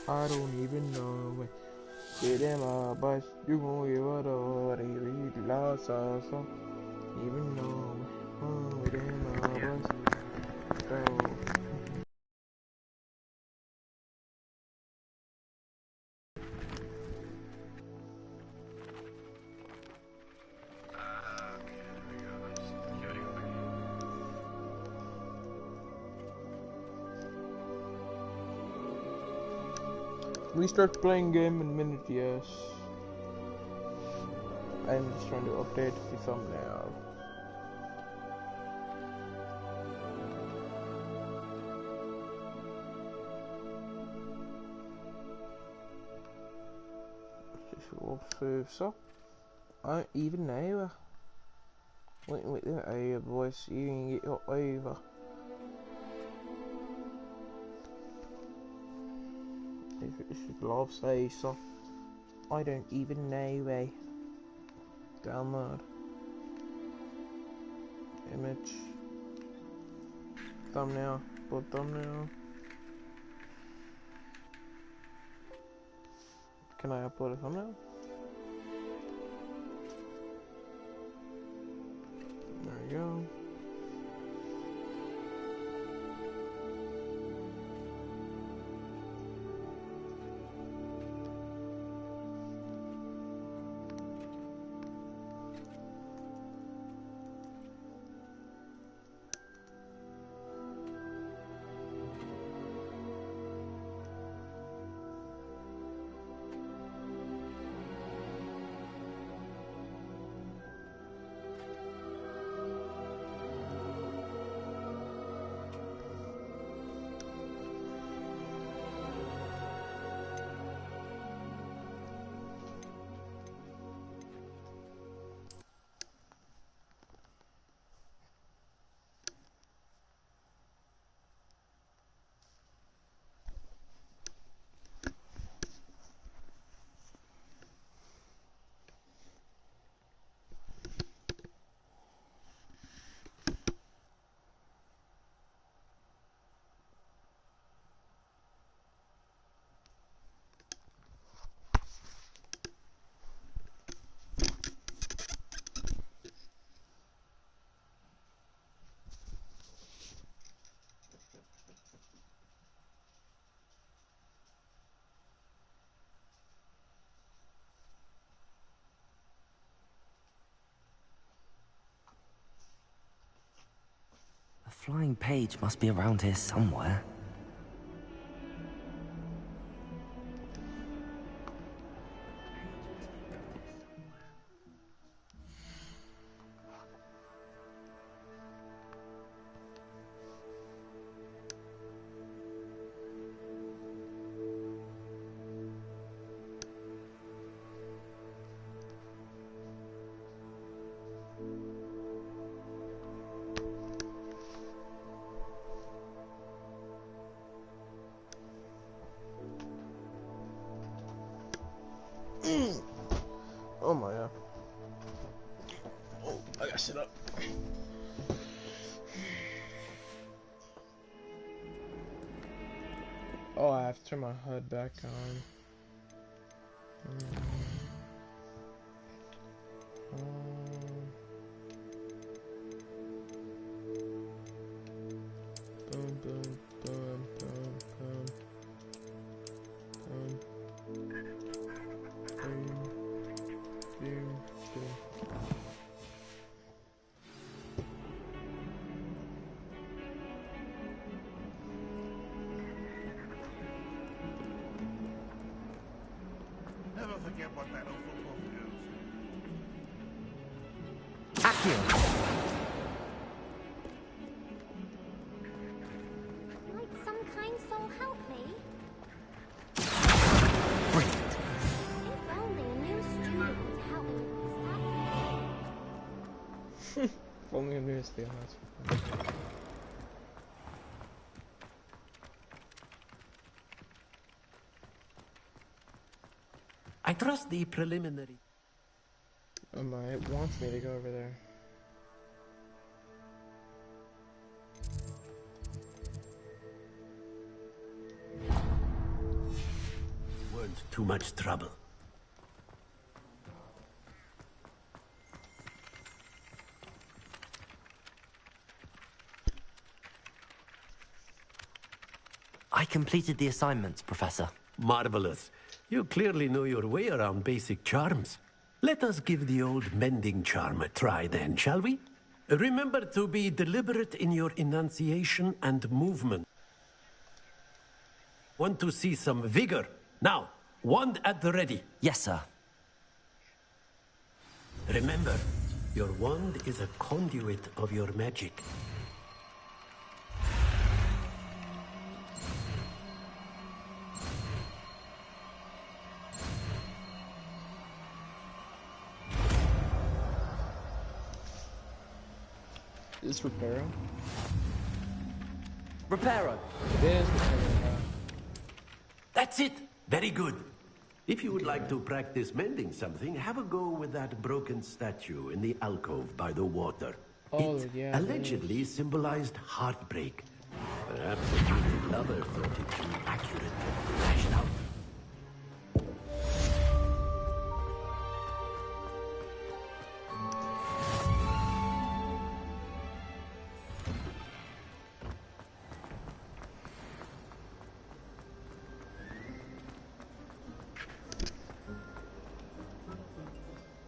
I don't even know it. Get in my bus, you gon' get what or they read lost also. Even know it. Get in my bus, go. We start playing game in a minute, yes. I'm just trying to update the thumbnail. Så. Og even over. Wait, there, boys. You can get over. If it's love say so. I don't even know where. Download. Image. Thumbnail. Put thumbnail. Can I upload a thumbnail? There we go. A flying page must be around here somewhere. Oh my god. Oh, I gotta sit up. Oh, I have to turn my HUD back on. Boom, boom, boom, boom, boom. Boom. Boom. Boom. Boom. Never forget what that Hufflepuff is. Accio! Might some kind soul help me? Brilliant. If only a new student would help me with Only a news deal, that's I trust the preliminary. It wants me to go over there. want too much trouble. I completed the assignments, Professor. Marvelous. You clearly know your way around basic charms. Let us give the old mending charm a try then, shall we? Remember to be deliberate in your enunciation and movement. Want to see some vigor? Now, wand at the ready. Yes, sir. Remember, your wand is a conduit of your magic. Is this Reparo? Reparo. It is Reparo. That's it! Very good. If you would like to practice mending something, have a go with that broken statue in the alcove by the water. Oh, It yeah, allegedly symbolized heartbreak. Perhaps a jilted lover thought it too accurate and lashed out.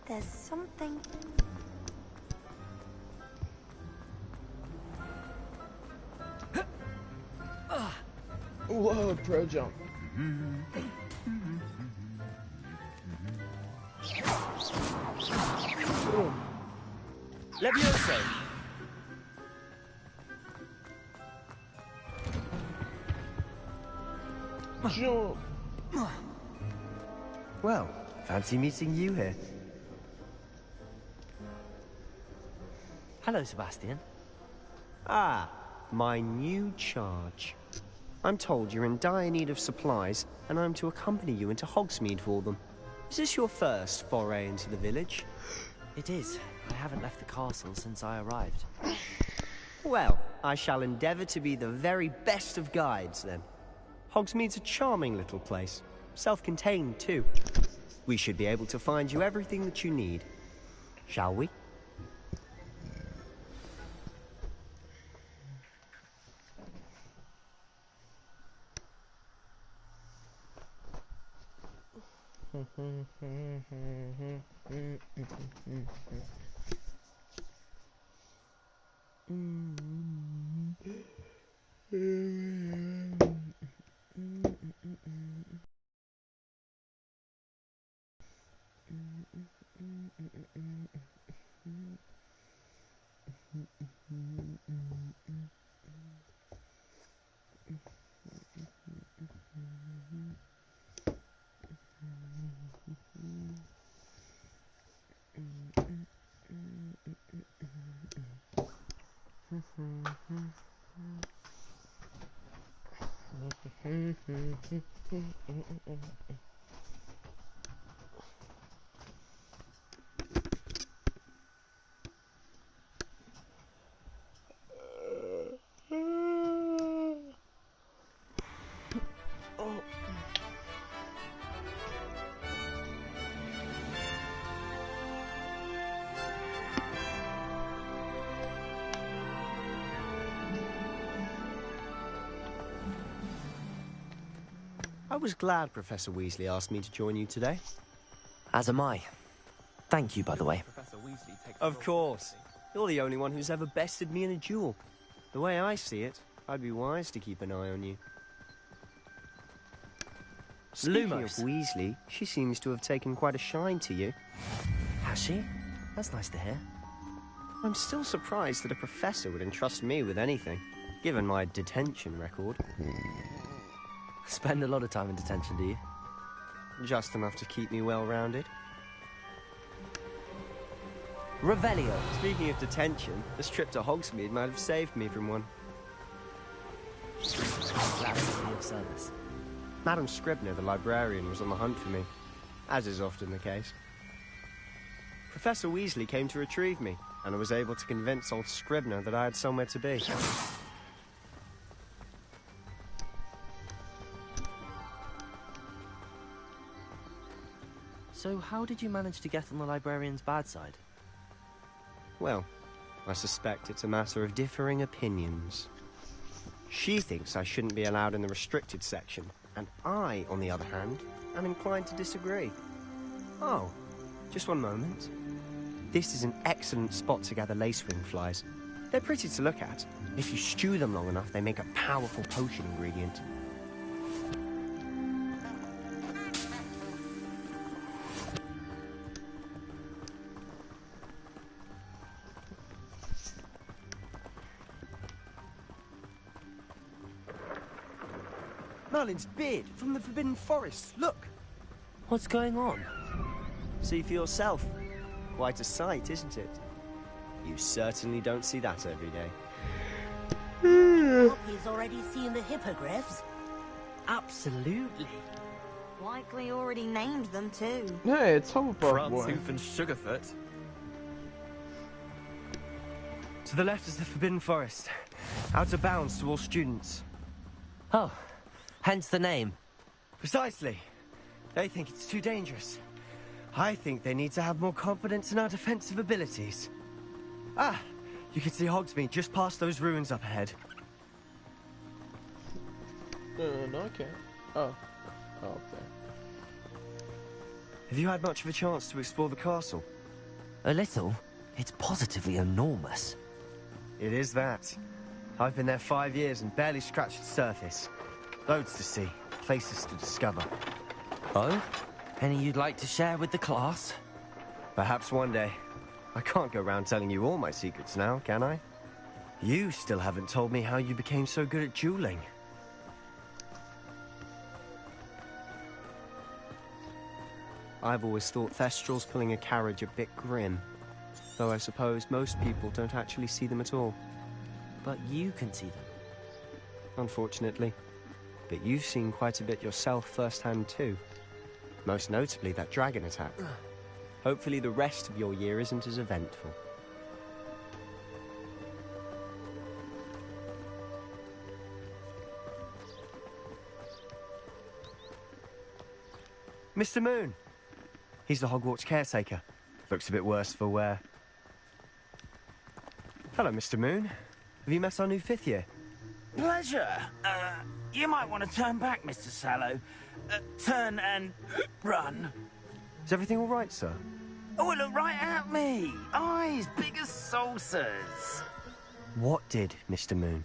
There's something. Whoa, pro jump. Levioso. Jump. Well, fancy meeting you here. Hello, Sebastian. Ah, my new charge. I'm told you're in dire need of supplies, and I'm to accompany you into Hogsmeade for them. Is this your first foray into the village? It is. I haven't left the castle since I arrived. Well, I shall endeavour to be the very best of guides, then. Hogsmeade's a charming little place. Self-contained, too. We should be able to find you everything that you need. Shall we? I was glad Professor Weasley asked me to join you today. As am I. Thank you, by the way. Of course. You're the only one who's ever bested me in a duel. The way I see it, I'd be wise to keep an eye on you. Speaking of Lumos. Weasley, she seems to have taken quite a shine to you. Has she? That's nice to hear. I'm still surprised that a professor would entrust me with anything, given my detention record. Spend a lot of time in detention, do you? Just enough to keep me well-rounded. Revelio. Speaking of detention, this trip to Hogsmeade might have saved me from one. Glad to be of service. Madam Scribner, the librarian, was on the hunt for me, as is often the case. Professor Weasley came to retrieve me, and I was able to convince old Scribner that I had somewhere to be. So how did you manage to get on the librarian's bad side? Well, I suspect it's a matter of differing opinions. She thinks I shouldn't be allowed in the restricted section, and I, on the other hand, am inclined to disagree. Oh, just one moment. This is an excellent spot to gather lacewing flies. They're pretty to look at. If you stew them long enough, they make a powerful potion ingredient. Merlin's beard from the Forbidden Forest. Look! What's going on? See for yourself. Quite a sight, isn't it? You certainly don't see that every day. He's already seen the hippogriffs. Absolutely. Likely already named them too. Hey, it's Hufflepuff boy. Frantooth and Sugarfoot. To the left is the Forbidden Forest. Out of bounds to all students. Oh, hence the name. Precisely. They think it's too dangerous. I think they need to have more confidence in our defensive abilities. Ah, you can see Hogsmeade just past those ruins up ahead. No, I can't. Oh, up there. Have you had much of a chance to explore the castle? A little. It's positively enormous. It is that. I've been there 5 years and barely scratched the surface. Loads to see, places to discover. Oh? Any you'd like to share with the class? Perhaps one day. I can't go around telling you all my secrets now, can I? You still haven't told me how you became so good at dueling. I've always thought Thestrals pulling a carriage a bit grim. Though I suppose most people don't actually see them at all. But you can see them. Unfortunately. But you've seen quite a bit yourself firsthand too. Most notably that dragon attack. Hopefully the rest of your year isn't as eventful. Mr. Moon. He's the Hogwarts caretaker. Looks a bit worse for wear. Hello, Mr. Moon. Have you met our new 5th year? Pleasure. You might want to turn back, Mr. Sallow. Turn and run. Is everything all right, sir? Oh, look right at me. Eyes big as saucers. What did, Mr. Moon?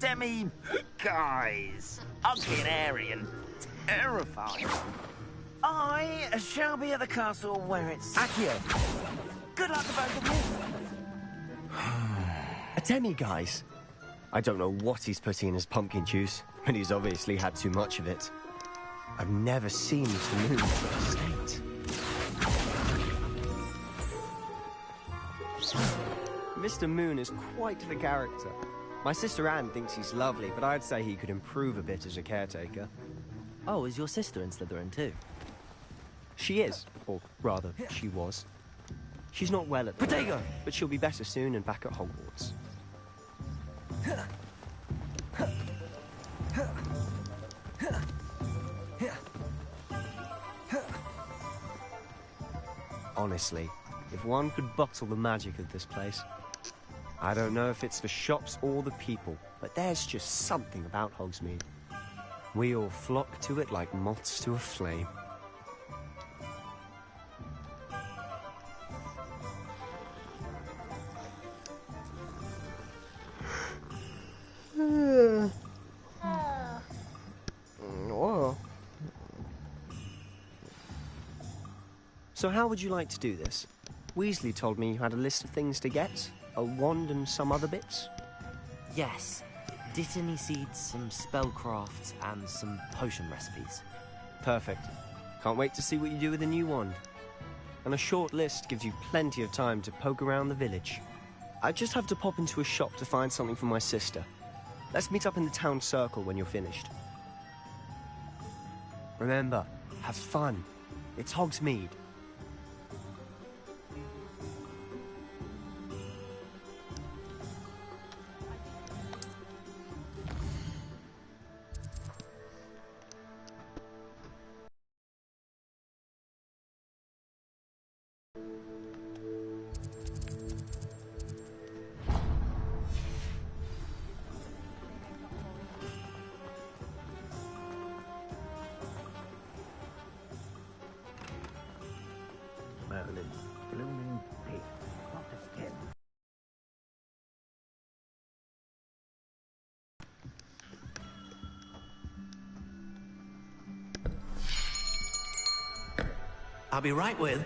Demi guys. Ugly and airy and terrifying. I shall be at the castle where it's... Accio! Good luck to both of you. A demi-guise? I don't know what he's putting in his pumpkin juice, but he's obviously had too much of it. I've never seen Mr. Moon in such a state. Mr. Moon is quite the character. My sister Anne thinks he's lovely, but I'd say he could improve a bit as a caretaker. Oh, is your sister in Slytherin too? She is, or rather, she was. She's not well at the moment, but she'll be better soon and back at Hogwarts. Honestly, if one could bottle the magic of this place. I don't know if it's the shops or the people, but there's just something about Hogsmeade. We all flock to it like moths to a flame. Whoa. So how would you like to do this? Weasley told me you had a list of things to get, a wand and some other bits. Yes. Dittany seeds, some spellcrafts, and some potion recipes. Perfect. Can't wait to see what you do with the new wand. And a short list gives you plenty of time to poke around the village. I just have to pop into a shop to find something for my sister. Let's meet up in the town circle when you're finished. Remember, have fun. It's Hogsmeade. Merlin's blooming face, not a skin. I'll be right with...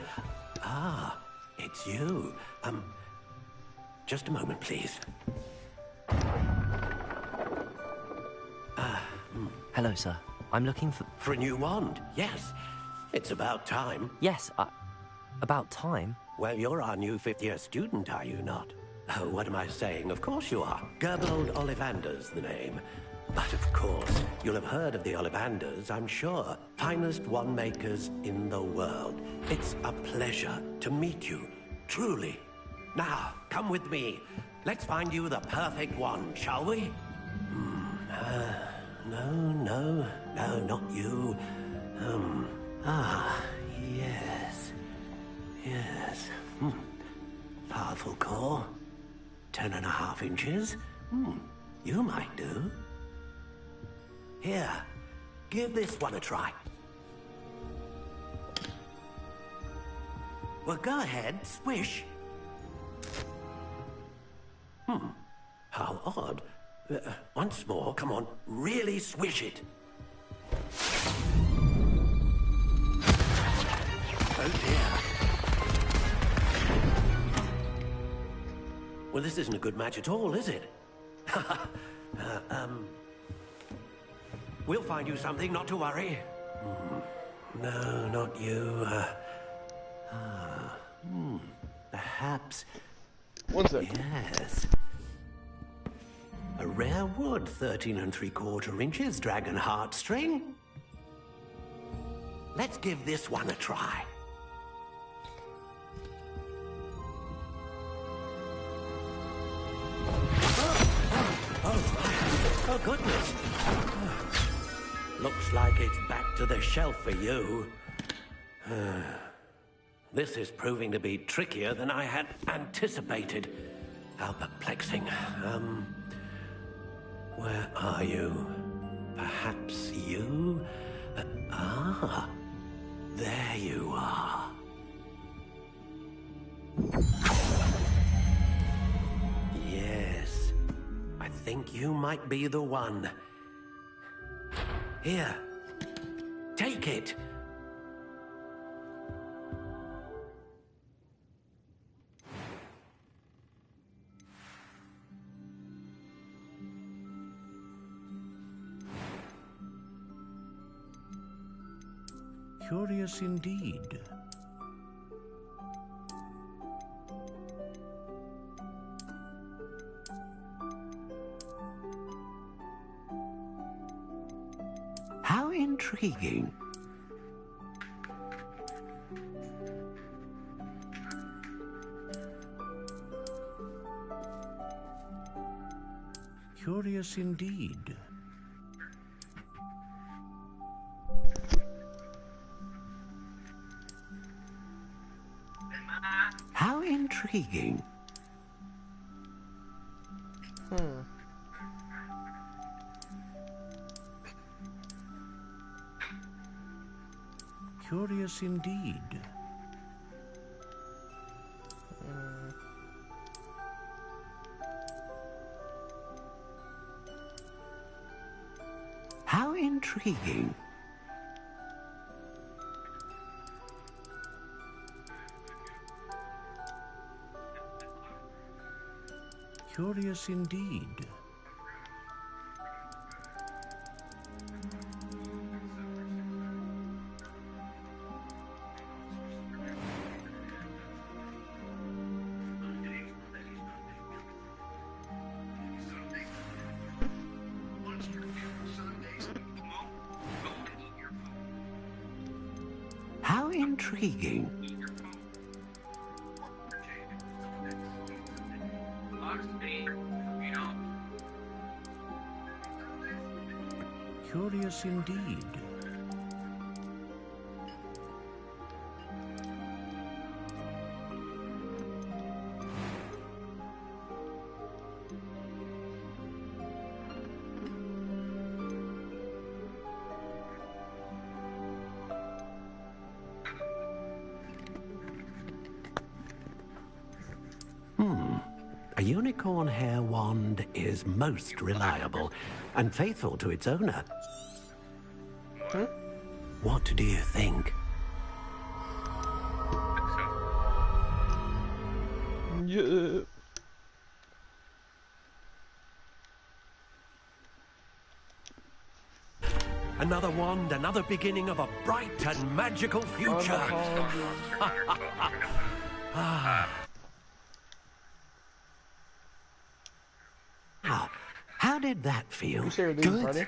Ah, it's you. Just a moment, please. Hello, sir. I'm looking for... For a new wand, yes. It's about time. Yes, about time? Well, you're our new fifth-year student, are you not? Oh, what am I saying? Of course you are. Gerbold Ollivander's the name. But of course, you'll have heard of the Ollivanders, I'm sure. Finest wand makers in the world. It's a pleasure to meet you, truly. Now, come with me. Let's find you the perfect wand, shall we? No, not you. Yes. Powerful core. 10.5 inches. You might do. Here, give this one a try. Well, go ahead, swish. How odd. Once more, come on, really swish it. Oh dear. Well, this isn't a good match at all, is it? We'll find you something, not to worry. No, not you. Perhaps... One sec. Yes. A rare wood, 13 3/4 inches, dragon heartstring. Let's give this one a try. Oh, goodness. Looks like it's back to the shelf for you. This is proving to be trickier than I had anticipated. How perplexing. Where are you? Perhaps you? There you are. Yes, I think you might be the one. Here, take it. Curious indeed. How intriguing. Curious indeed. How intriguing. Curious indeed. How intriguing. Curious indeed. How intriguing. Curious indeed. unicorn hair wand is most reliable and faithful to its owner. What do you think? Yeah. Another wand, another beginning of a bright and magical future. How did that feel? Good.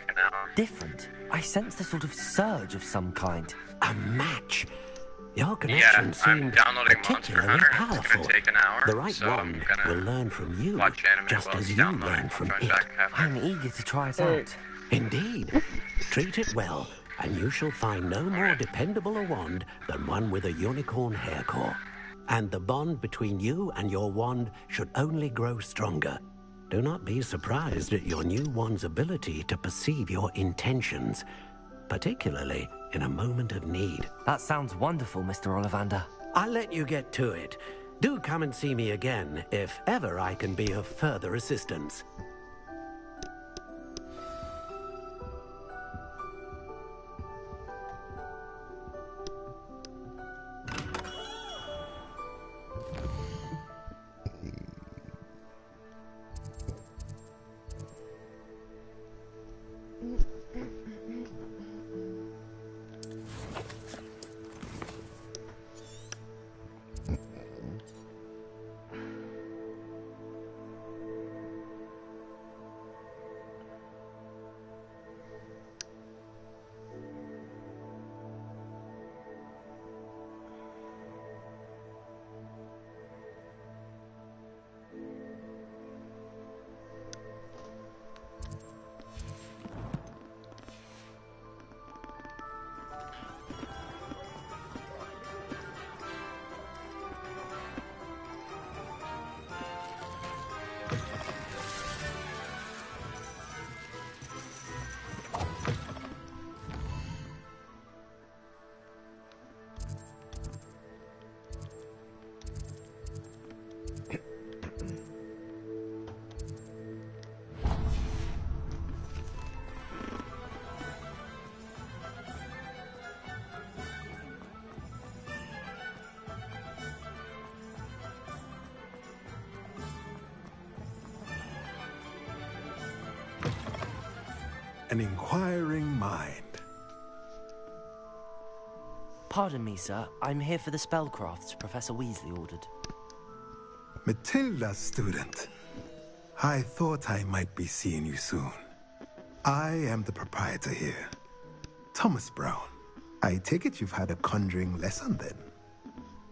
Different. I sensed a sort of surge of some kind. A match. Your connection seemed particularly powerful. The right wand will learn from you, just as you learn from it. I'm eager to try it out. Indeed. Treat it well, and you shall find no more dependable a wand than one with a unicorn hair core. And the bond between you and your wand should only grow stronger. Do not be surprised at your new wand's ability to perceive your intentions, particularly in a moment of need. That sounds wonderful, Mr. Ollivander. I'll let you get to it. Do come and see me again if ever I can be of further assistance. An inquiring mind. Pardon me, sir. I'm here for the spellcrafts Professor Weasley ordered. Matilda's student. I thought I might be seeing you soon. I am the proprietor here, Thomas Brown. I take it you've had a conjuring lesson then?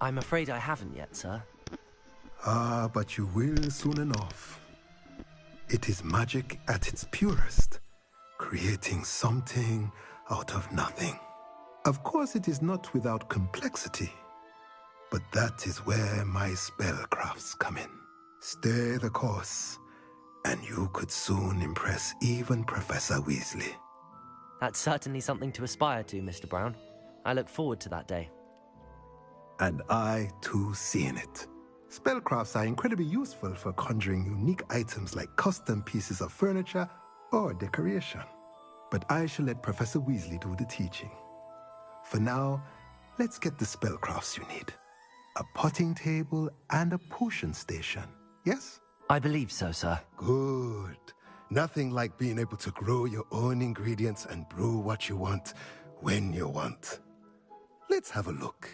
I'm afraid I haven't yet, sir. Ah, but you will soon enough. It is magic at its purest, creating something out of nothing. Of course, it is not without complexity, but that is where my spellcrafts come in. Stay the course, and you could soon impress even Professor Weasley. That's certainly something to aspire to, Mr. Brown. I look forward to that day. And I, too, seeing it. Spellcrafts are incredibly useful for conjuring unique items like custom pieces of furniture or decoration. But I shall let Professor Weasley do the teaching. For now, let's get the spellcrafts you need. A potting table and a potion station, yes? I believe so, sir. Good. Nothing like being able to grow your own ingredients and brew what you want, when you want. Let's have a look.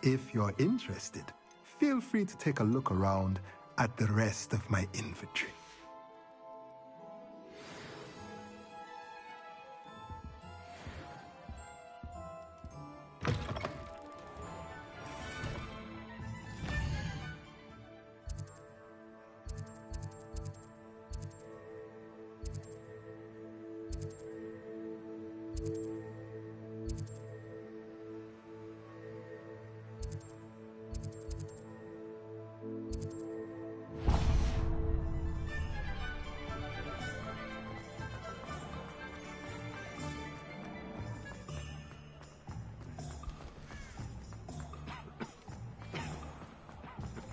If you're interested, feel free to take a look around at the rest of my inventory.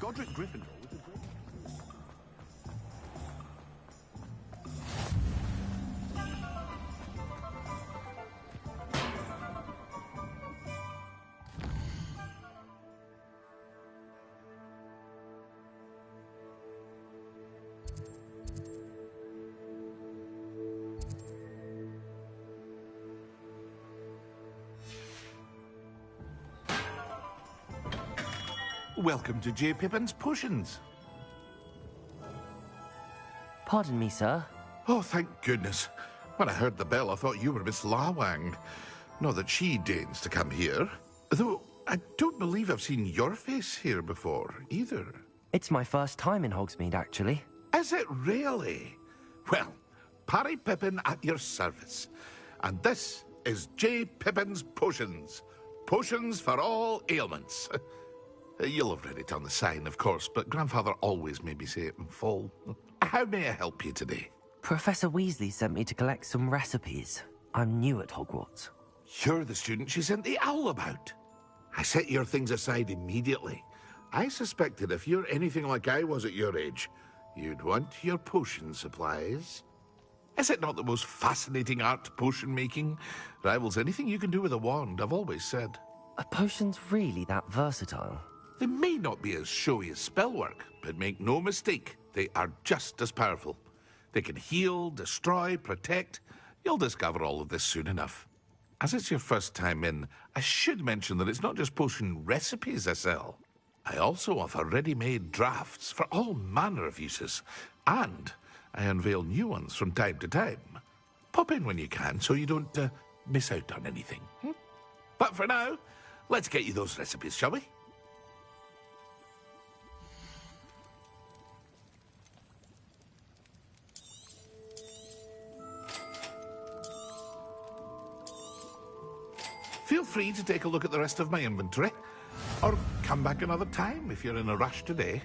Godric Gryffindor was a great... Welcome to J. Pippin's Potions. Pardon me, sir. Oh, thank goodness. When I heard the bell, I thought you were Miss Lawang. Not that she deigns to come here. Though, I don't believe I've seen your face here before, either. It's my first time in Hogsmeade, actually. Is it really? Well, Parry Pippin at your service. And this is J. Pippin's Potions. Potions for all ailments. You'll have read it on the sign, of course, but Grandfather always made me say it in full. How may I help you today? Professor Weasley sent me to collect some recipes. I'm new at Hogwarts. You're the student she sent the owl about. I set your things aside immediately. I suspected if you're anything like I was at your age, you'd want your potion supplies. Is it not the most fascinating art, potion making? Rivals anything you can do with a wand, I've always said. Are potions really that versatile? They may not be as showy as spellwork, but make no mistake, they are just as powerful. They can heal, destroy, protect. You'll discover all of this soon enough. As it's your first time in, I should mention that it's not just potion recipes I sell. I also offer ready-made drafts for all manner of uses, and I unveil new ones from time to time. Pop in when you can so you don't miss out on anything. But for now, let's get you those recipes, shall we? Feel free to take a look at the rest of my inventory, or come back another time if you're in a rush today.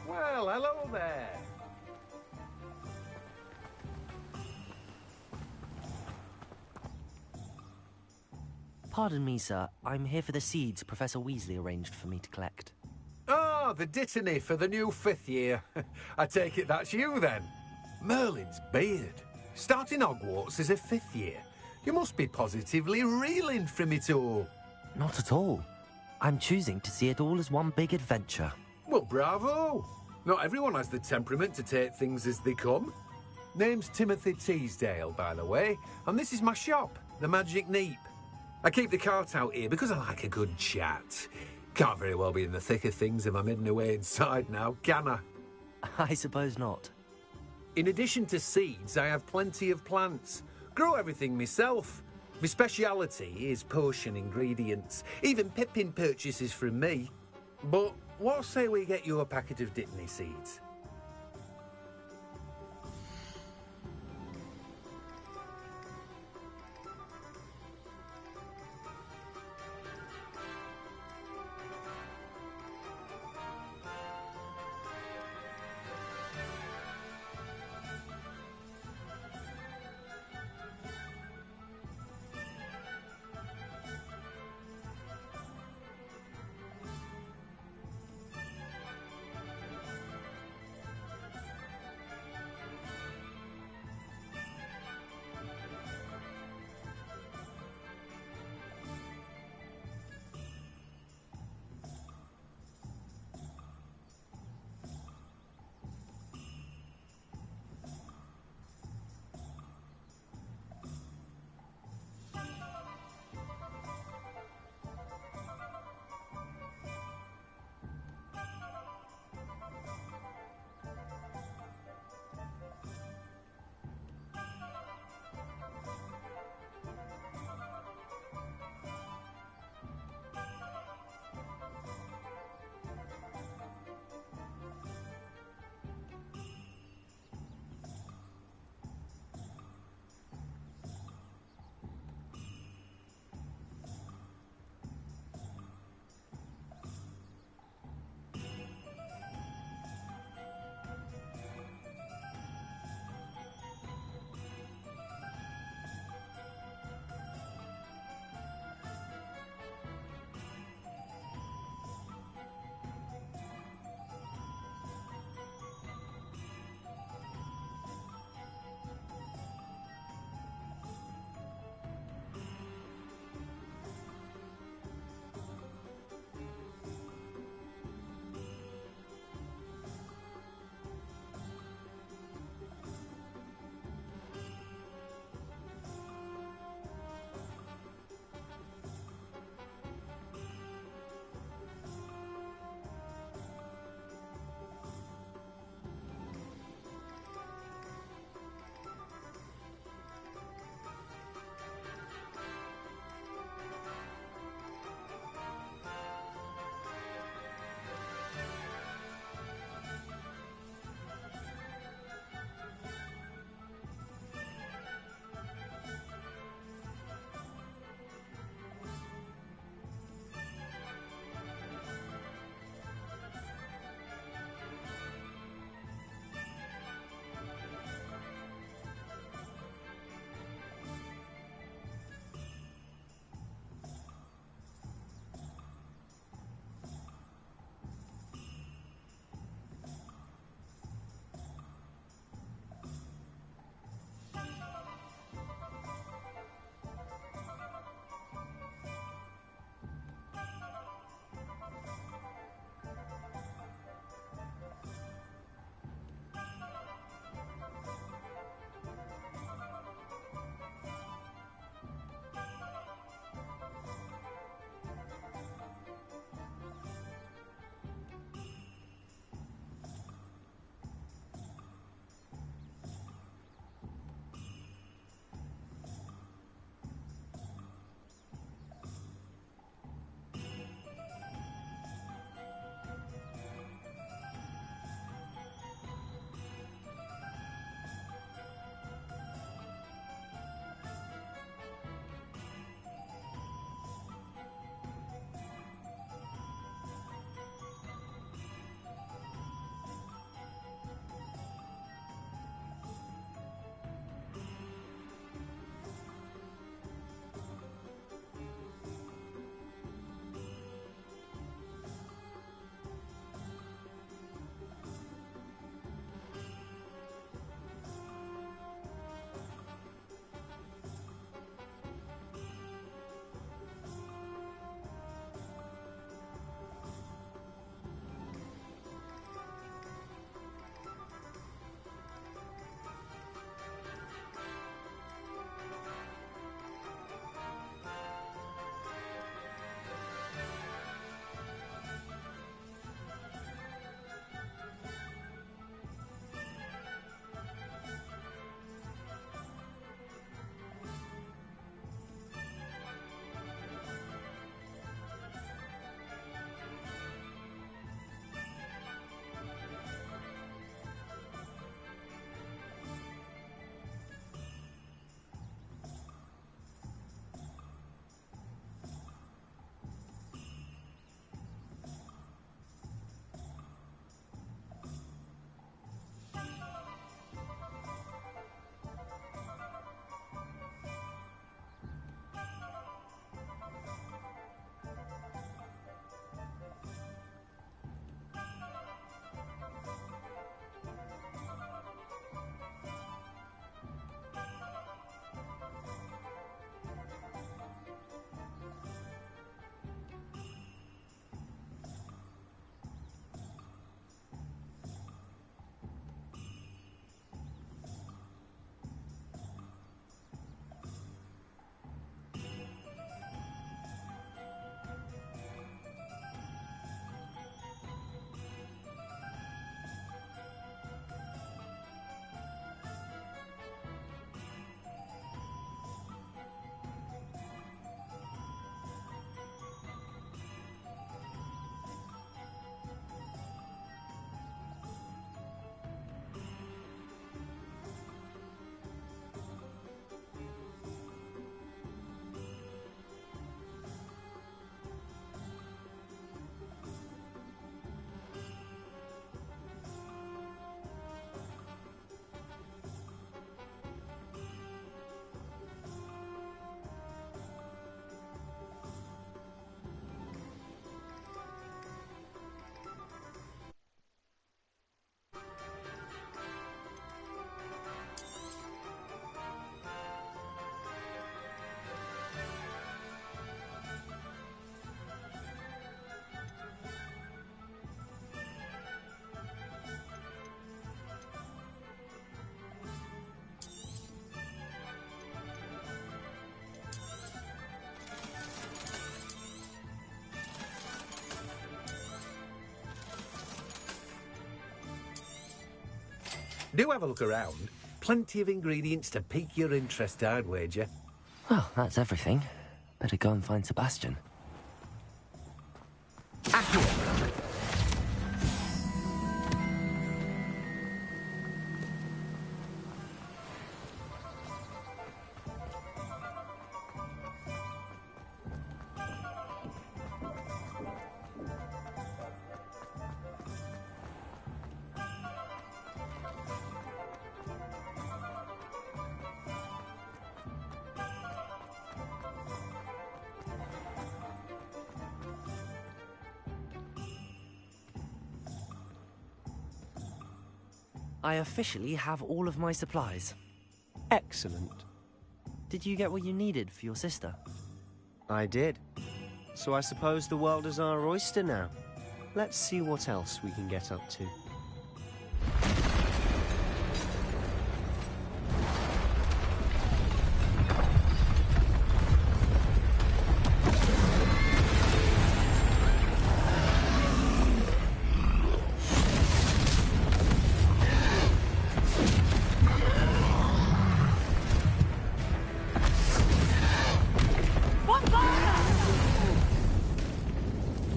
Well, hello there. Pardon me, sir. I'm here for the seeds Professor Weasley arranged for me to collect. Oh, the dittany for the new 5th year. I take it that's you, then. Merlin's beard. Starting Hogwarts as a 5th year. You must be positively reeling from it all. Not at all. I'm choosing to see it all as one big adventure. Well, bravo. Not everyone has the temperament to take things as they come. Name's Timothy Teasdale, by the way, and this is my shop, the Magic Neep. I keep the cart out here because I like a good chat. Can't very well be in the thick of things if I'm hidden away inside now, can I? I suppose not. In addition to seeds, I have plenty of plants. Grow everything myself. My speciality is potion ingredients. Even Pippin purchases from me. But what say we get you a packet of dittany seeds? Do have a look around. Plenty of ingredients to pique your interest, I'd wager. Well, that's everything. Better go and find Sebastian. I officially have all of my supplies. Excellent. Did you get what you needed for your sister? I did. So I suppose the world is our oyster now. Let's see what else we can get up to.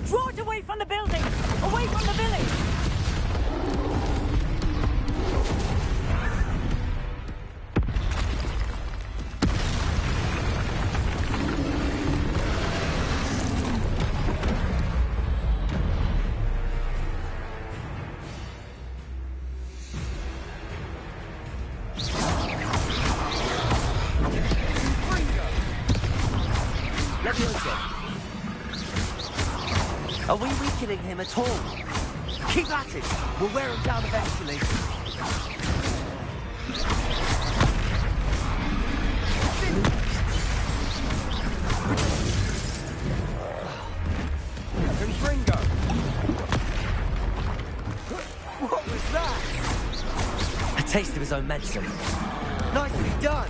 Draw it away from the building! Away from the village! Are we weakening him at all? Keep at it! We'll wear him down eventually. Ringo! What was that? A taste of his own medicine. Nicely done!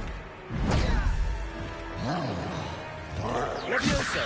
Levioso!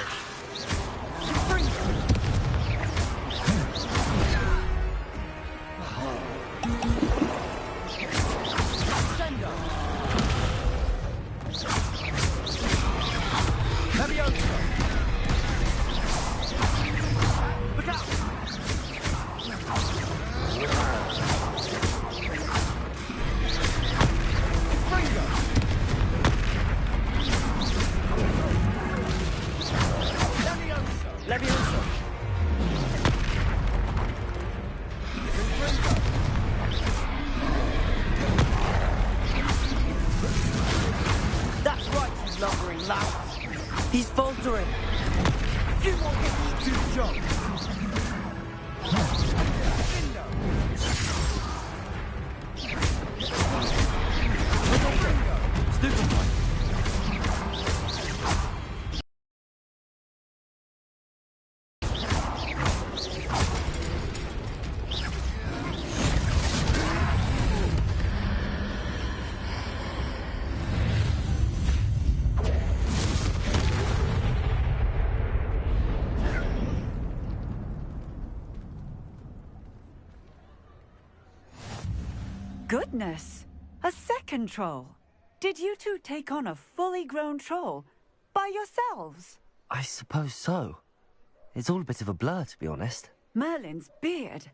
That's right, you lumbering lout. He's faltering. You won't get these two jobs! Goodness! A second troll! Did you two take on a fully grown troll? By yourselves? I suppose so. It's all a bit of a blur, to be honest. Merlin's beard.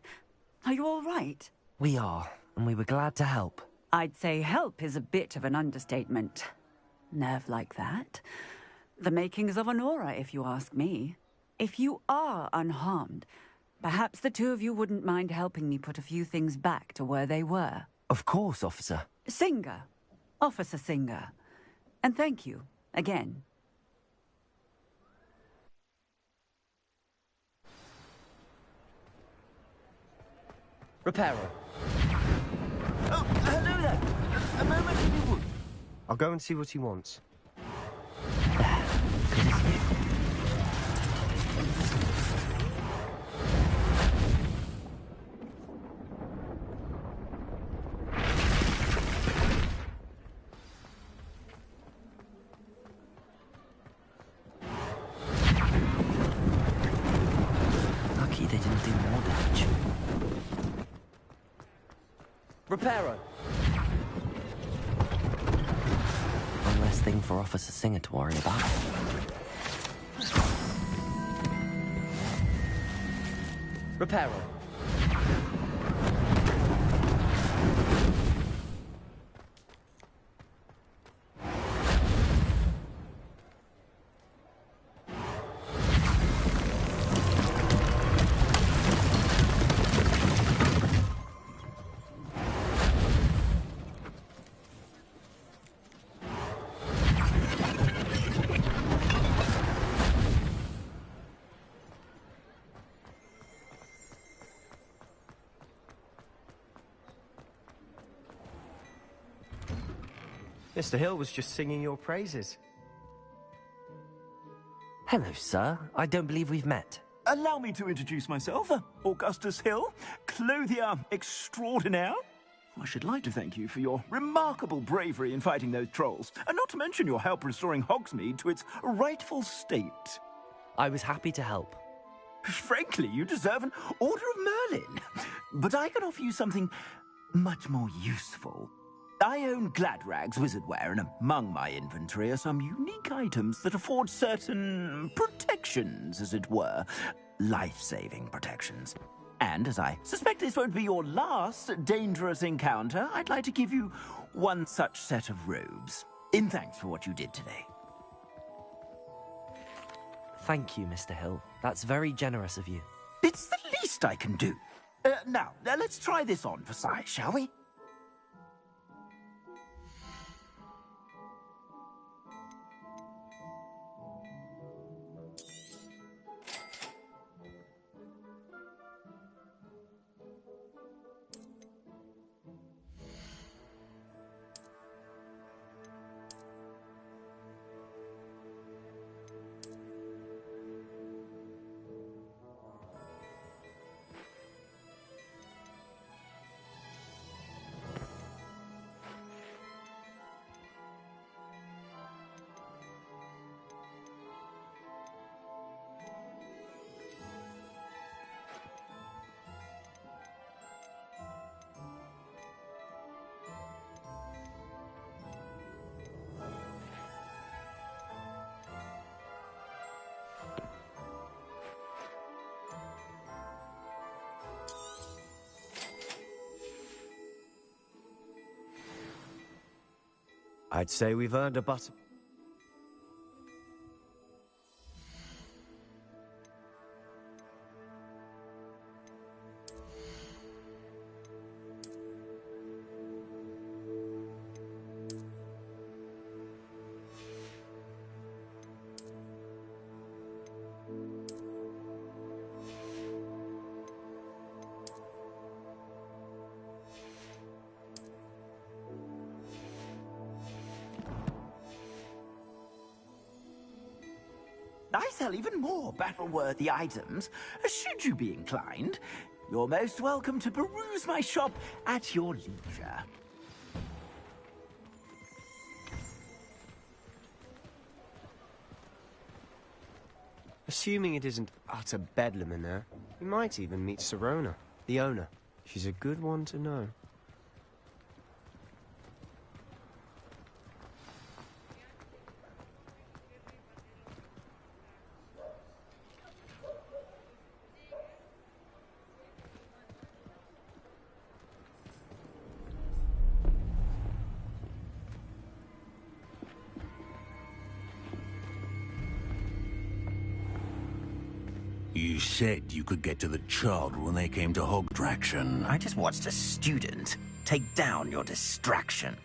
Are you all right? We are, and we were glad to help. I'd say help is a bit of an understatement. Nerve like that. The makings of an aura, if you ask me. If you are unharmed, perhaps the two of you wouldn't mind helping me put a few things back to where they were. Of course, officer. Singer. Officer Singer. And thank you, again. Reparo. Oh, hello there! A moment, if you would. I'll go and see what he wants. Lucky they didn't do more damage. Reparo! One less thing for Officer Singer to worry about. Reparo! Mr. Hill was just singing your praises. Hello, sir. I don't believe we've met. Allow me to introduce myself, Augustus Hill, clothier extraordinaire. I should like to thank you for your remarkable bravery in fighting those trolls, and not to mention your help restoring Hogsmeade to its rightful state. I was happy to help. Frankly, you deserve an Order of Merlin. But I can offer you something much more useful. I own Gladrag's wizardware, and among my inventory are some unique items that afford certain protections, as it were. Life-saving protections. And as I suspect this won't be your last dangerous encounter, I'd like to give you one such set of robes, in thanks for what you did today. Thank you, Mr. Hill. That's very generous of you. It's the least I can do. Now, let's try this on for size, shall we? I'd say we've earned a button. I sell even more battle-worthy items, should you be inclined. You're most welcome to peruse my shop at your leisure. Assuming it isn't utter bedlam in there, you might even meet Sirona, the owner. She's a good one to know. You said you could get to the child when they came to Hogdraction. I just watched a student take down your distraction.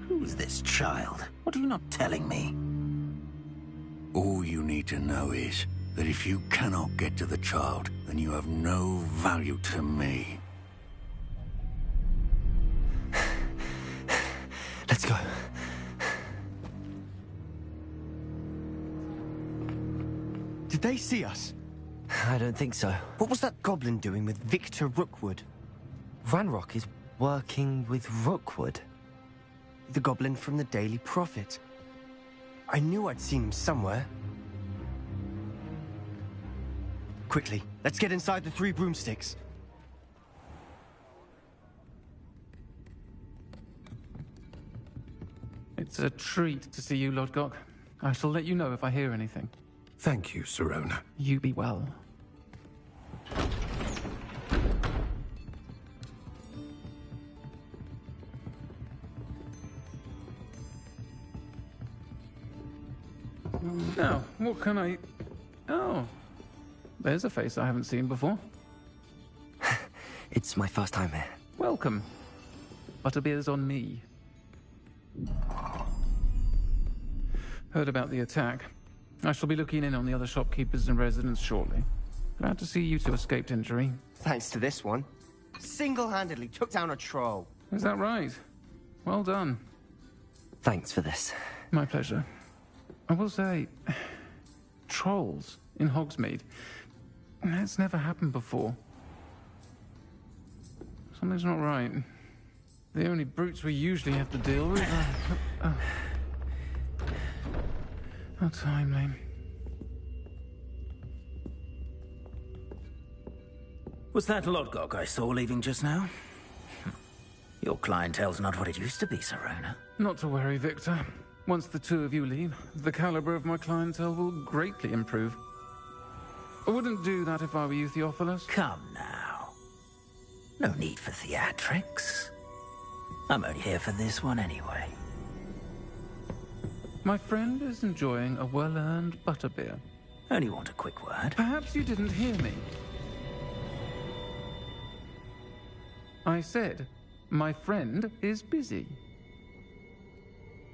Who's this child? What are you not telling me? All you need to know is that if you cannot get to the child, then you have no value to me. Let's go. Did they see us? I don't think so. What was that goblin doing with Victor Rookwood? Ranrock is working with Rookwood. The goblin from the Daily Prophet. I knew I'd seen him somewhere. Quickly, let's get inside the 3 broomsticks. It's a treat to see you, Lodgok. I shall let you know if I hear anything. Thank you, Sirona. You be well. Now, what can I... Oh, there's a face I haven't seen before. It's my first time here. Welcome. Butterbeer's on me. Heard about the attack. I shall be looking in on the other shopkeepers and residents shortly. Glad to see you two escaped injury. Thanks to this one. Single-handedly took down a troll. Is that right? Well done. Thanks for this. My pleasure. I will say, trolls in Hogsmeade. That's never happened before. Something's not right. The only brutes we usually have to deal with are... How timely. Was that Lodgok I saw leaving just now? Your clientele's not what it used to be, Sirona. Not to worry, Victor. Once the two of you leave, the caliber of my clientele will greatly improve. I wouldn't do that if I were you, Theophilus. Come now. No need for theatrics. I'm only here for this one anyway. My friend is enjoying a well-earned butterbeer. Only want a quick word. Perhaps you didn't hear me. I said, my friend is busy.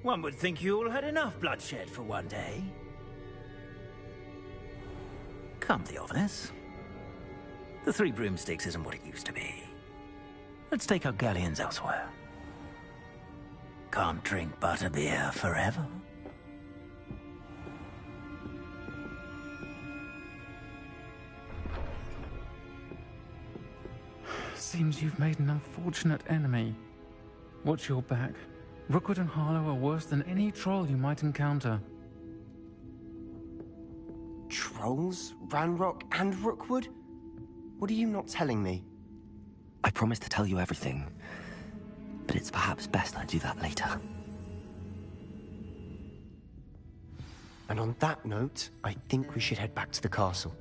One would think you all had enough bloodshed for one day. Come, Theophilus. The Three Broomsticks isn't what it used to be. Let's take our galleons elsewhere. Can't drink butterbeer forever. Seems you've made an unfortunate enemy. Watch your back. Rookwood and Harlow are worse than any troll you might encounter. Trolls? Ranrock and Rookwood? What are you not telling me? I promised to tell you everything, but it's perhaps best I do that later. And on that note, I think we should head back to the castle.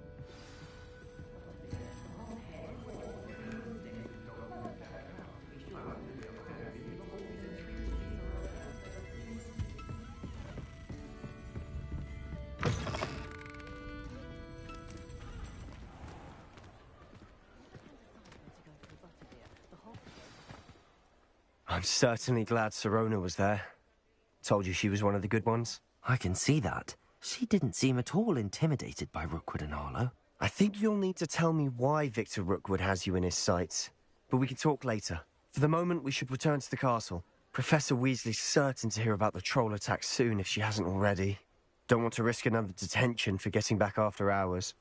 I'm certainly glad Sirona was there. Told you she was one of the good ones. I can see that. She didn't seem at all intimidated by Rookwood and Harlow. I think you'll need to tell me why Victor Rookwood has you in his sights. But we can talk later. For the moment, we should return to the castle. Professor Weasley's certain to hear about the troll attack soon if she hasn't already. Don't want to risk another detention for getting back after hours.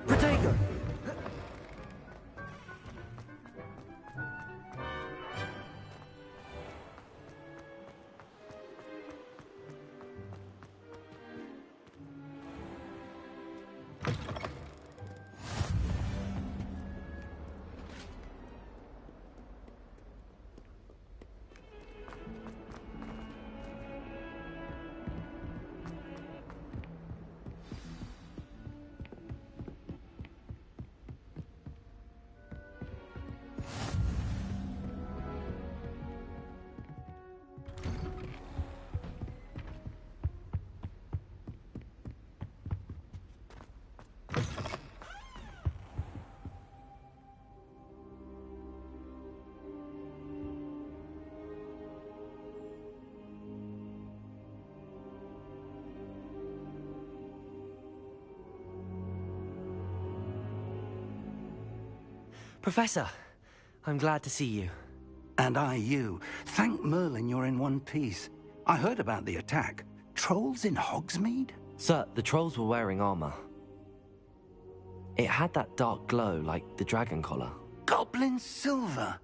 Protego! Professor, I'm glad to see you. And I you. Thank Merlin you're in one piece. I heard about the attack. Trolls in Hogsmeade? Sir, the trolls were wearing armor. It had that dark glow like the dragon collar. Goblin silver!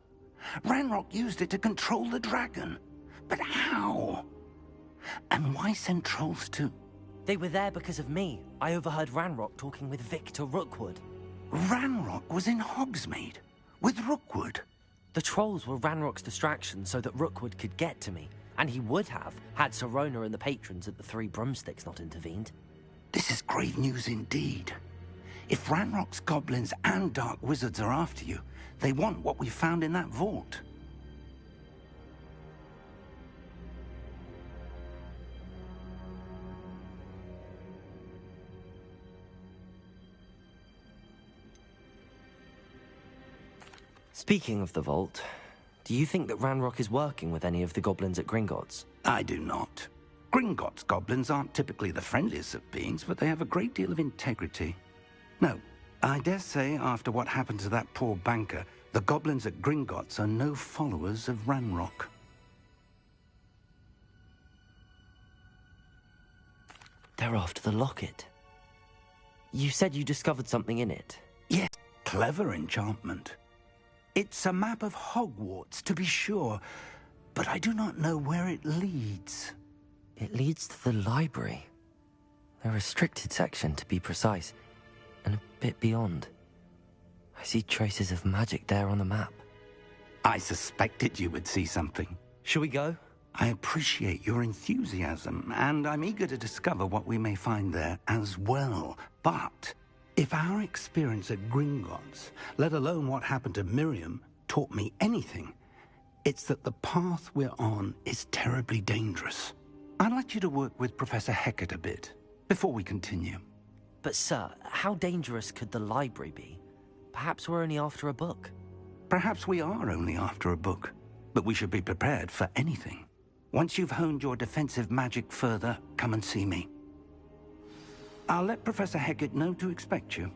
Ranrock used it to control the dragon. But how? And why send trolls to... They were there because of me. I overheard Ranrock talking with Victor Rookwood. Ranrock was in Hogsmeade? With Rookwood? The trolls were Ranrock's distraction so that Rookwood could get to me. And he would have, had Sirona and the patrons at the Three Broomsticks not intervened. This is grave news indeed. If Ranrock's goblins and dark wizards are after you, they want what we found in that vault. Speaking of the vault, do you think that Ranrock is working with any of the goblins at Gringotts? I do not. Gringotts goblins aren't typically the friendliest of beings, but they have a great deal of integrity. No, I dare say after what happened to that poor banker, the goblins at Gringotts are no followers of Ranrock. They're after the locket. You said you discovered something in it. Yes, clever enchantment. It's a map of Hogwarts, to be sure, but I do not know where it leads. It leads to the library. A restricted section, to be precise. And a bit beyond. I see traces of magic there on the map. I suspected you would see something. Shall we go? I appreciate your enthusiasm, and I'm eager to discover what we may find there as well. But if our experience at Gringotts, let alone what happened to Miriam, taught me anything, it's that the path we're on is terribly dangerous. I'd like you to work with Professor Hecat a bit before we continue. But sir, how dangerous could the library be? Perhaps we're only after a book. Perhaps we are only after a book, but we should be prepared for anything. Once you've honed your defensive magic further, come and see me. I'll let Professor Hecat know to expect you.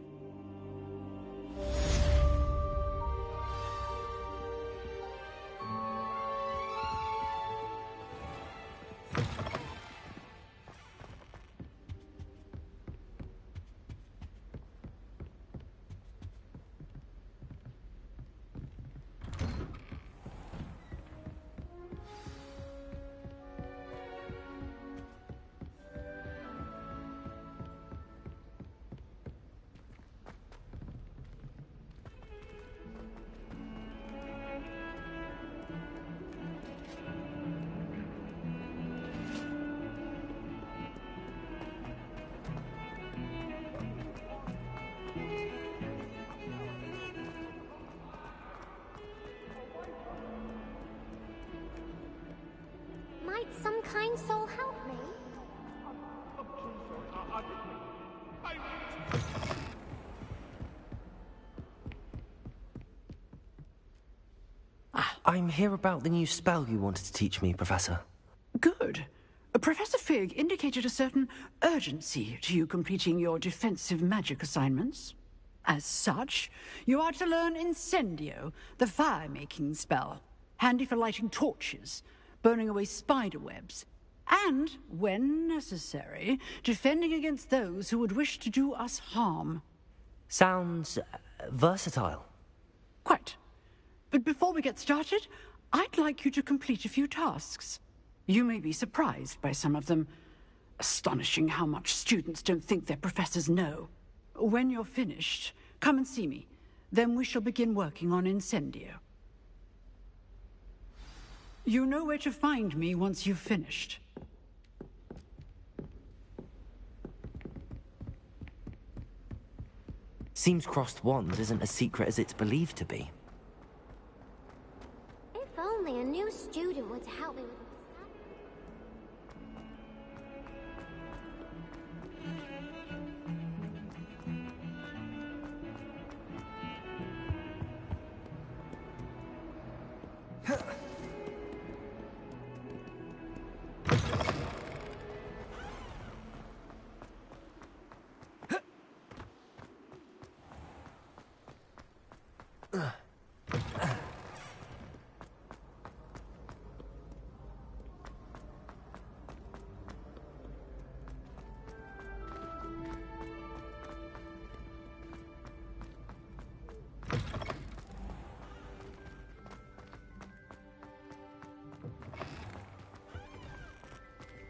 Might some kind soul help me? I'm here about the new spell you wanted to teach me, Professor. Good. Professor Fig indicated a certain urgency to you completing your defensive magic assignments. As such, you are to learn Incendio, the fire-making spell, handy for lighting torches, burning away spider webs, and, when necessary, defending against those who would wish to do us harm. Sounds versatile. Quite. But before we get started, I'd like you to complete a few tasks. You may be surprised by some of them. Astonishing how much students don't think their professors know. When you're finished, come and see me. Then we shall begin working on Incendio. You know where to find me once you've finished. Seems crossed wand isn't as secret as it's believed to be. If only a new student would help me with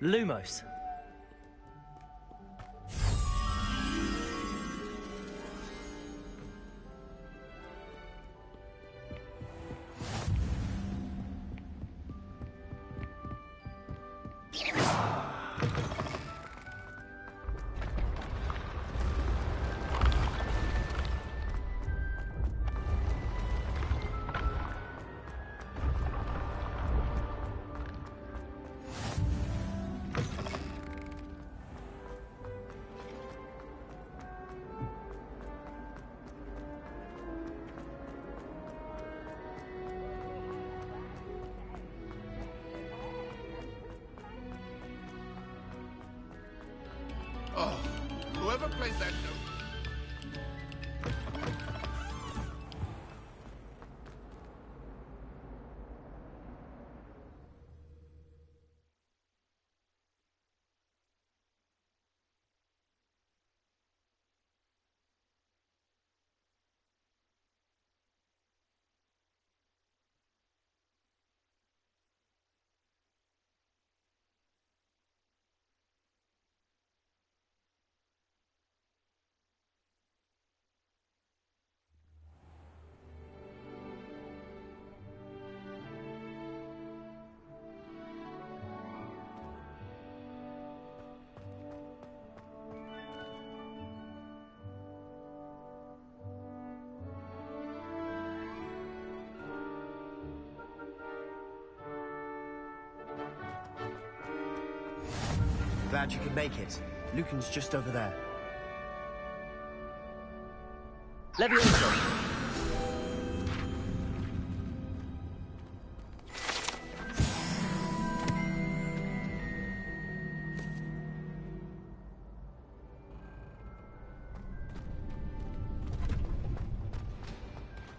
Lumos. Oh, whoever played that note. glad you could make it. Lucan's just over there. Levioso!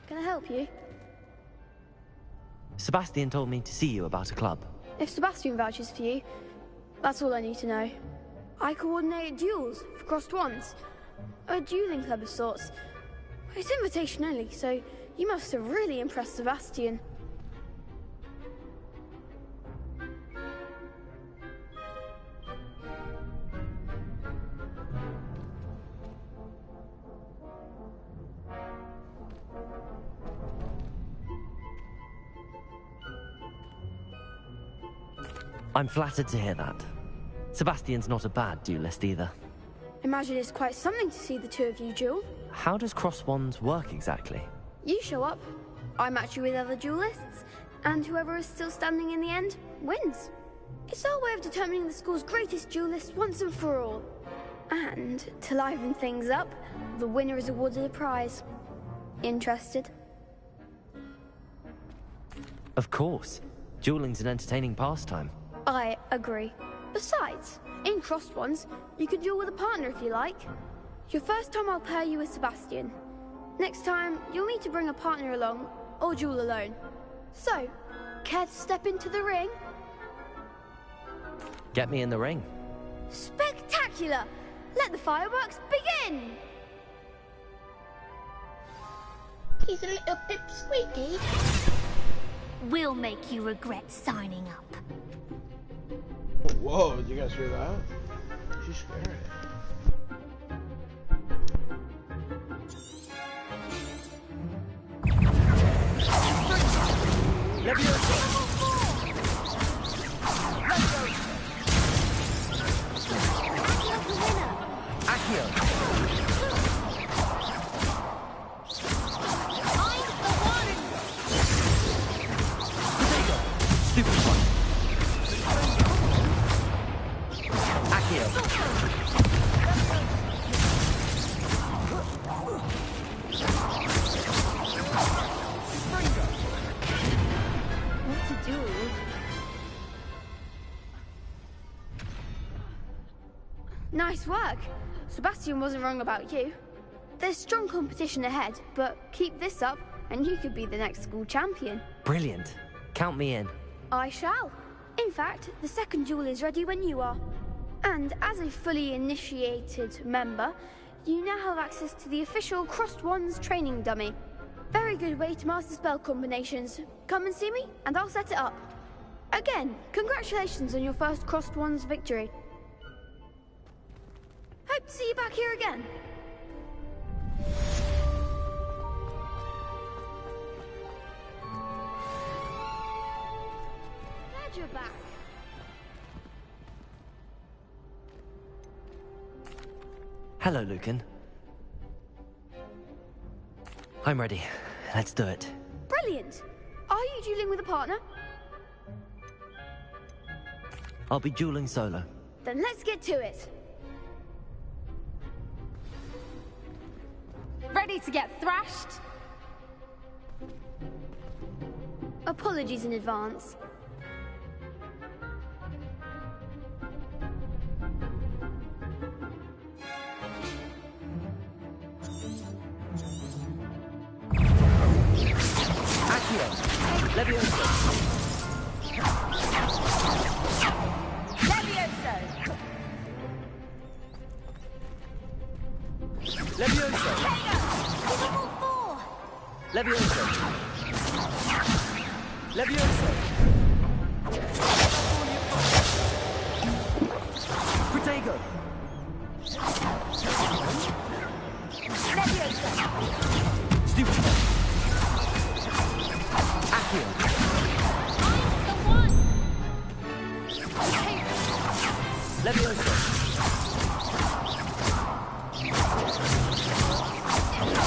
Can I help you? Sebastian told me to see you about a club. If Sebastian vouches for you, that's all I need to know. I coordinate duels for crossed wands. A dueling club of sorts. It's invitation only, so you must have really impressed Sebastian. I'm flattered to hear that. Sebastian's not a bad duelist either. Imagine it's quite something to see the two of you duel. How does cross wands work exactly? You show up, I match you with other duelists, and whoever is still standing in the end wins. It's our way of determining the school's greatest duelist once and for all. And to liven things up, the winner is awarded a prize. Interested? Of course. Dueling's an entertaining pastime. I agree. Besides, in crossed ones, you can duel with a partner if you like. Your first time I'll pair you with Sebastian. Next time, you'll need to bring a partner along, or duel alone. So, care to step into the ring? Get me in the ring. Spectacular! Let the fireworks begin! He's a little bit squeaky. We'll make you regret signing up. Whoa, did you guys hear that? She's scary. Nice work. Sebastian wasn't wrong about you. There's strong competition ahead, but keep this up and you could be the next school champion. Brilliant. Count me in. I shall. In fact, the second duel is ready when you are. And as a fully initiated member, you now have access to the official Crossed Wands training dummy. Very good way to master spell combinations. Come and see me, and I'll set it up. Again, congratulations on your first Crossed Wands victory. Hope to see you back here again. Glad you're back. Hello, Lucan. I'm ready. Let's do it. Brilliant. Are you dueling with a partner? I'll be dueling solo. Then let's get to it. Ready to get thrashed? Apologies in advance. Accio! Levioso! Levioso! Levioso! Levioso! Levioso! Protego! Levioso! Stupid! Accio! The one! Levioso!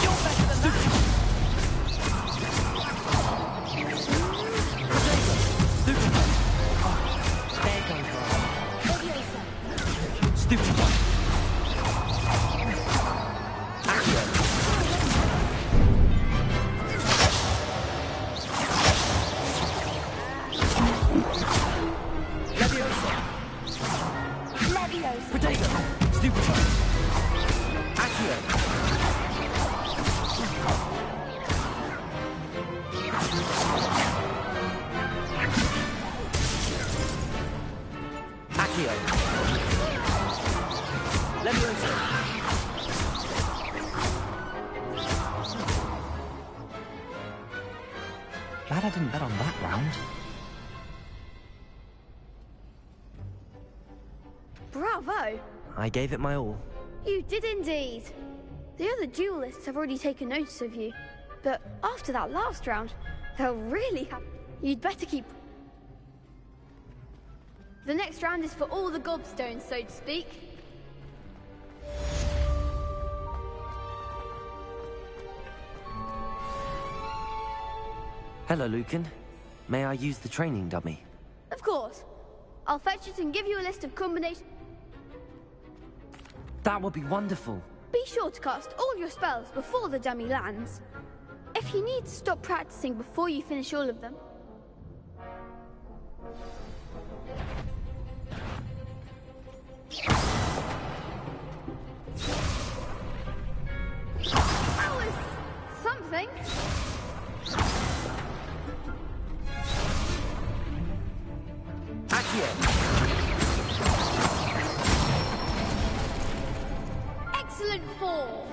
You're better than that! Accio. Leviosa. Glad I didn't bet on that round. Bravo! I gave it my all. You did indeed. The other duelists have already taken notice of you, but after that last round, they'll really have... You'd better keep... The next round is for all the gobstones, so to speak. Hello, Lucan. May I use the training dummy? Of course. I'll fetch it and give you a list of combinations. That would be wonderful. Be sure to cast all your spells before the dummy lands. If you need to stop practicing before you finish all of them. That was something. Accio. Excellent fall.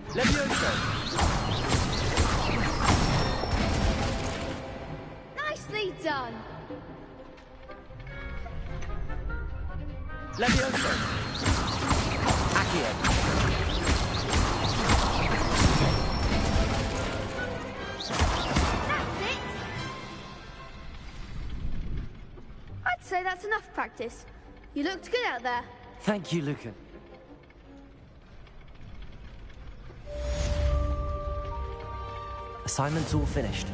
Leviosa. Nicely done. Leviosa. Accio. That's it. I'd say that's enough practice. You looked good out there. Thank you, Lucan. Assignment's all finished.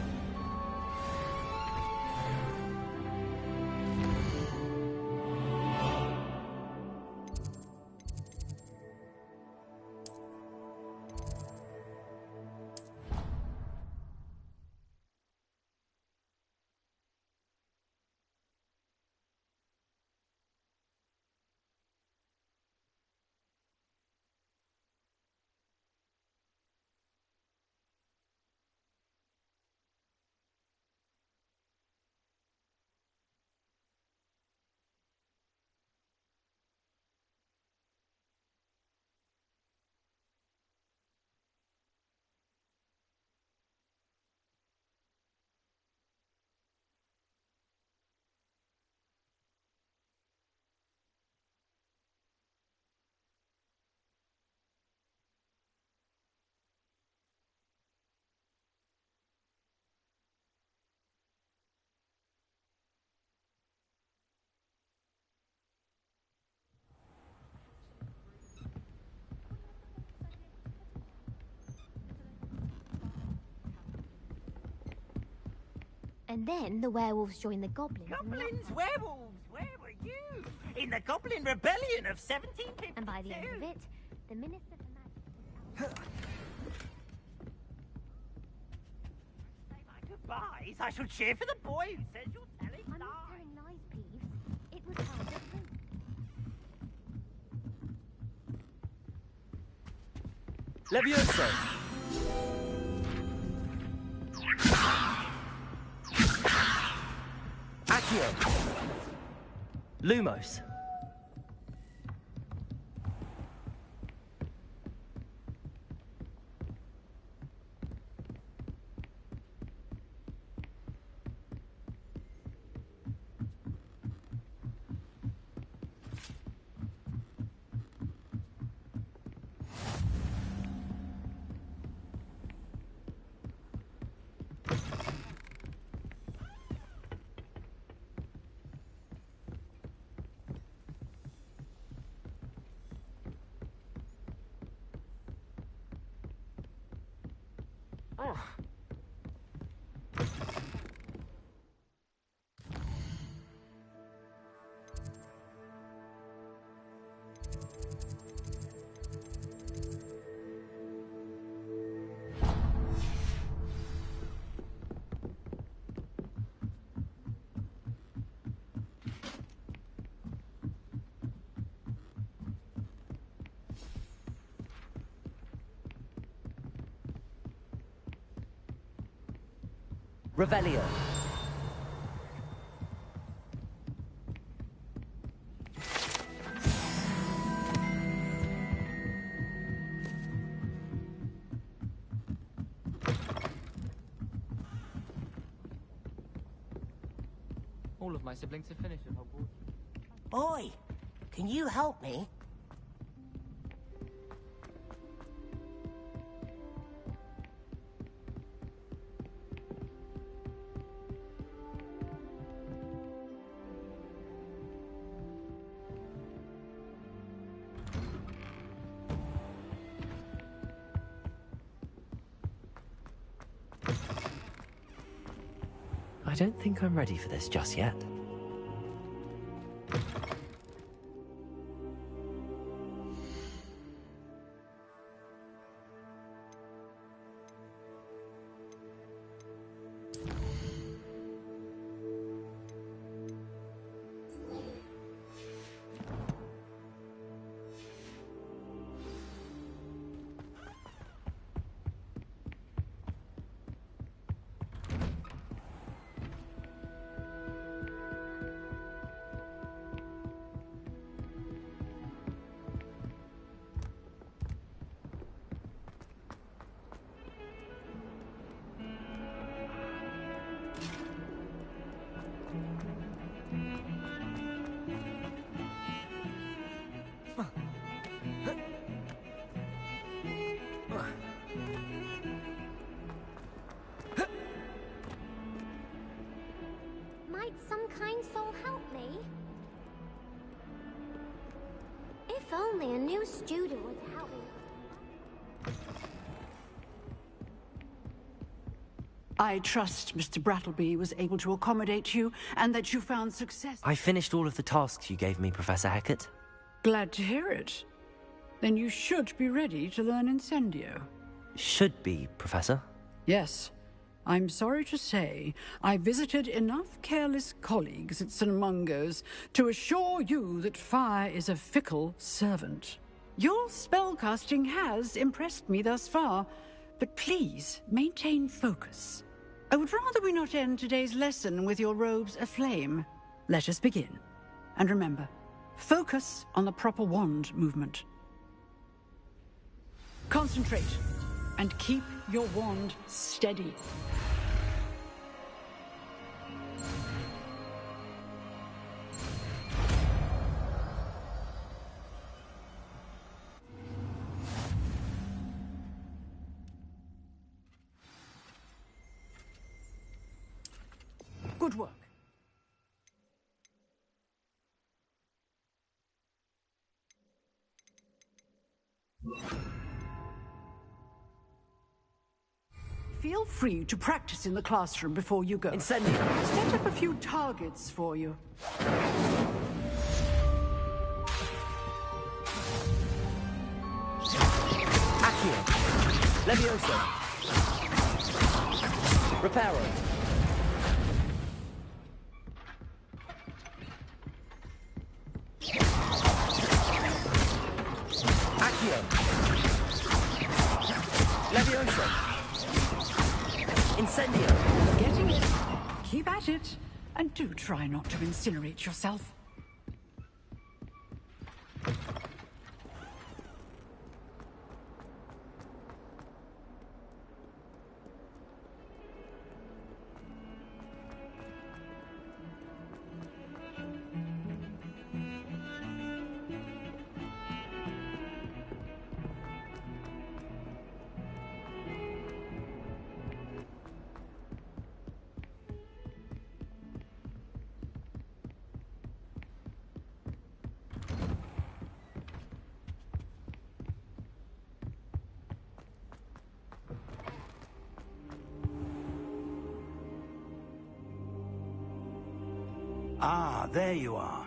And then the werewolves joined the goblins. Goblins, werewolves, where were you? In the Goblin Rebellion of 1752. And by the end of it, the Minister for Magic... Say my goodbyes. I shall cheer for the boy who says you're telling I'm not telling lies, Peeves. It was hard to prove. Leviosa. Accio. Lumos. Revelio. All of my siblings have finished at Hogwarts. Oi! Can you help me? I don't think I'm ready for this just yet. Might some kind soul help me? If only a new student would help me. I trust Mr. Brattleby was able to accommodate you and that you found success. I finished all of the tasks you gave me, Professor Hecat. Glad to hear it. Then you should be ready to learn Incendio. Should be, Professor. Yes. I'm sorry to say, I visited enough careless colleagues at St. Mungo's to assure you that fire is a fickle servant. Your spellcasting has impressed me thus far, but please maintain focus. I would rather we not end today's lesson with your robes aflame. Let us begin. And remember, focus on the proper wand movement. Concentrate, and keep your wand steady. Good work. Feel free to practice in the classroom before you go. Incendio. Set up a few targets for you. Accio. Levioso. Reparo. Accio. Levioso. Incendio. Getting it. Keep at it. And do try not to incinerate yourself. Ah, there you are.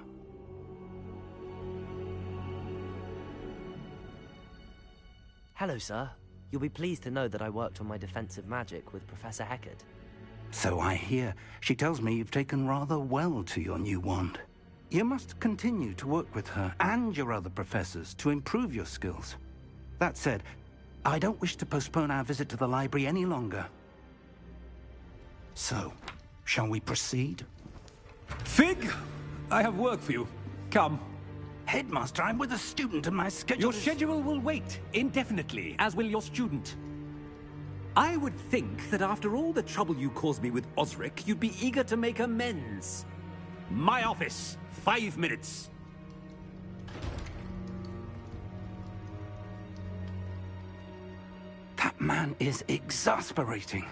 Hello, sir. You'll be pleased to know that I worked on my defensive magic with Professor Hecat. So I hear. She tells me you've taken rather well to your new wand. You must continue to work with her and your other professors to improve your skills. That said, I don't wish to postpone our visit to the library any longer. So, shall we proceed? Fig, I have work for you. Come. Headmaster, I'm with a student and my schedule Your schedule will wait indefinitely, as will your student. I would think that after all the trouble you caused me with Osric, you'd be eager to make amends. My office, 5 minutes. That man is exasperating.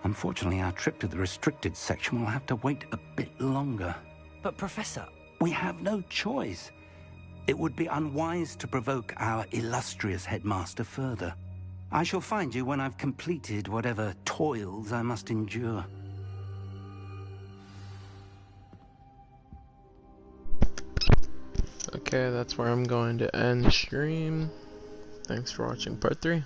Unfortunately, our trip to the restricted section will have to wait a bit longer. But, Professor... We have no choice. It would be unwise to provoke our illustrious headmaster further. I shall find you when I've completed whatever toils I must endure. Okay, that's where I'm going to end the stream. Thanks for watching part 3.